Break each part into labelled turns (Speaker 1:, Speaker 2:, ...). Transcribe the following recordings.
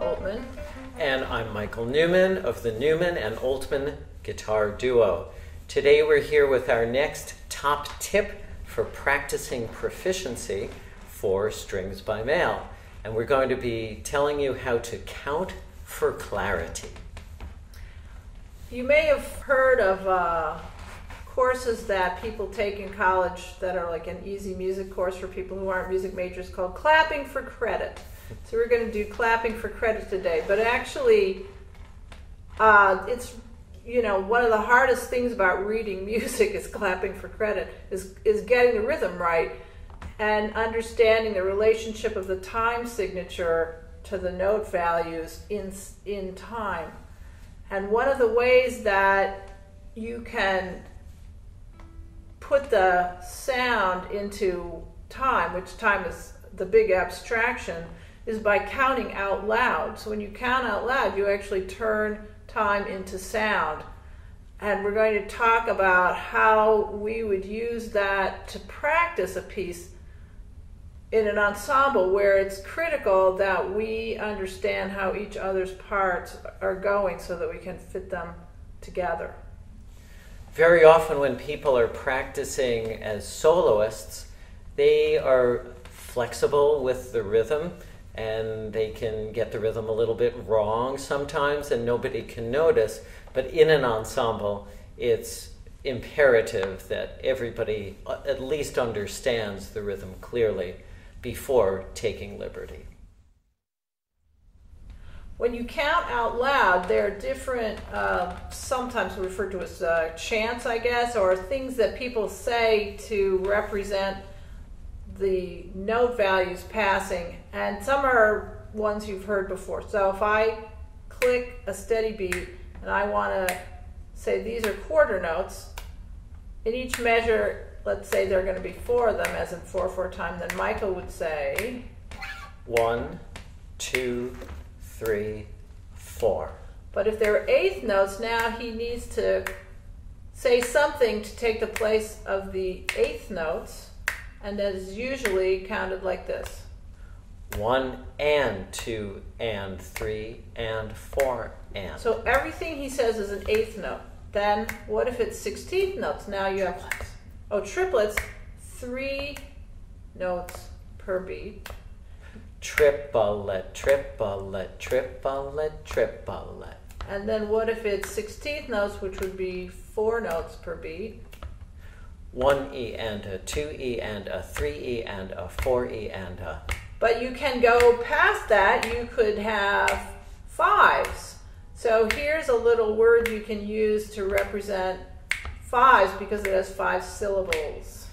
Speaker 1: Oltman.
Speaker 2: And I'm Michael Newman of the Newman and Oltman Guitar Duo. Today we're here with our next top tip for practicing proficiency for strings by mail. And we're going to be telling you how to count for clarity.
Speaker 1: You may have heard of courses that people take in college that are like an easy music course for people who aren't music majors called clapping for credit. So we're going to do clapping for credit today. But actually, it's, you know, one of the hardest things about reading music is clapping for credit, is getting the rhythm right and understanding the relationship of the time signature to the note values in time. And one of the ways that you can put the sound into time, which time is the big abstraction, is by counting out loud. So when you count out loud, you actually turn time into sound. And we're going to talk about how we would use that to practice a piece in an ensemble where it's critical that we understand how each other's parts are going so that we can fit them together.
Speaker 2: Very often when people are practicing as soloists, they are flexible with the rhythm and they can get the rhythm a little bit wrong sometimes and nobody can notice. But in an ensemble, it's imperative that everybody at least understands the rhythm clearly before taking liberty.
Speaker 1: When you count out loud, there are different, sometimes referred to as chants, I guess, or things that people say to represent the note values passing. And some are ones you've heard before. So if I click a steady beat and I want to say these are quarter notes, in each measure, let's say there are going to be 4 of them, as in 4/4 time, then Michael would say
Speaker 2: 1, 2, 3, 4.
Speaker 1: But if there are eighth notes, now he needs to say something to take the place of the eighth notes, and that is usually counted like this.
Speaker 2: 1 and 2 and 3 and 4 and.
Speaker 1: So everything he says is an eighth note. Then what if it's 16th notes? Now you have triplets, 3 notes per beat.
Speaker 2: Triplet, triplet, triplet, triplet.
Speaker 1: And then what if it's 16th notes, which would be 4 notes per beat?
Speaker 2: 1 E and a 2 E and a 3 E and a 4 E and a.
Speaker 1: But you can go past that. You could have 5s. So here's a little word you can use to represent 5s because it has 5 syllables.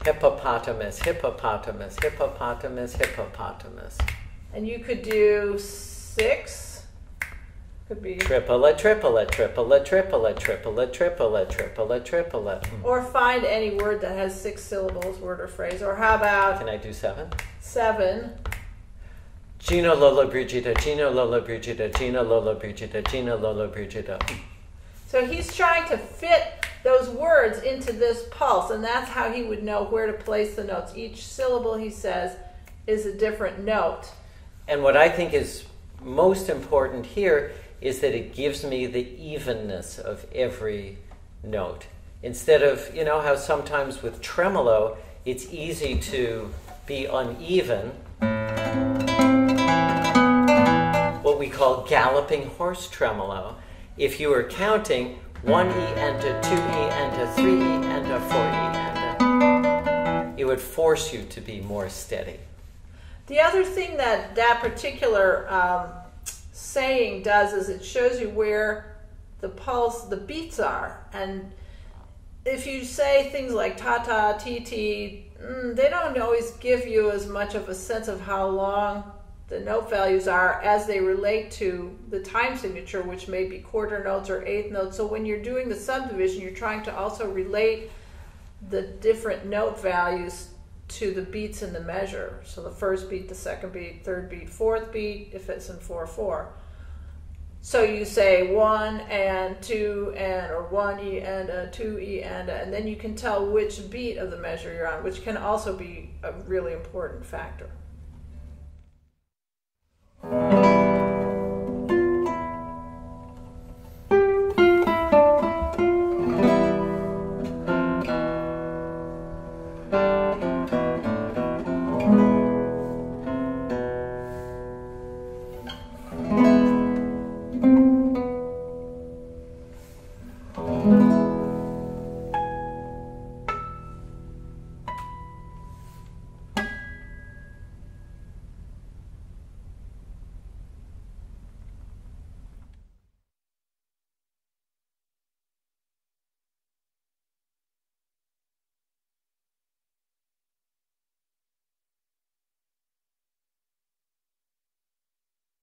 Speaker 2: Hippopotamus, hippopotamus, hippopotamus, hippopotamus.
Speaker 1: And you could do 6. Could be
Speaker 2: triplet, triplet, triplet, triplet, triplet, triplet, triplet, triplet.
Speaker 1: Or find any word that has 6 syllables, word or phrase. Or how about...
Speaker 2: Can I do 7?
Speaker 1: 7.
Speaker 2: Gino Lola Brigida, Gino Lola Brigida, Gino Lola Brigida, Gino Lola Brigida.
Speaker 1: So he's trying to fit those words into this pulse, and that's how he would know where to place the notes. Each syllable, he says, is a different note.
Speaker 2: And what I think is most important here is that it gives me the evenness of every note. Instead of, you know, how sometimes with tremolo, it's easy to be uneven. What we call galloping horse tremolo. If you were counting 1 E and a 2 E and a 3 E and a 4 E and a, it would force you to be more steady.
Speaker 1: The other thing that particular saying does is it shows you where the pulse, the beats are. And if you say things like ta-ta, ti-ti, they don't always give you as much of a sense of how long the note values are as they relate to the time signature, which may be quarter notes or eighth notes. So when you're doing the subdivision, you're trying to also relate the different note values to the beats in the measure. So the first beat, the second beat, third beat, fourth beat, if it's in 4/4. So you say 1 and 2 and, or 1 E and a 2 E and a, and then you can tell which beat of the measure you're on, which can also be a really important factor.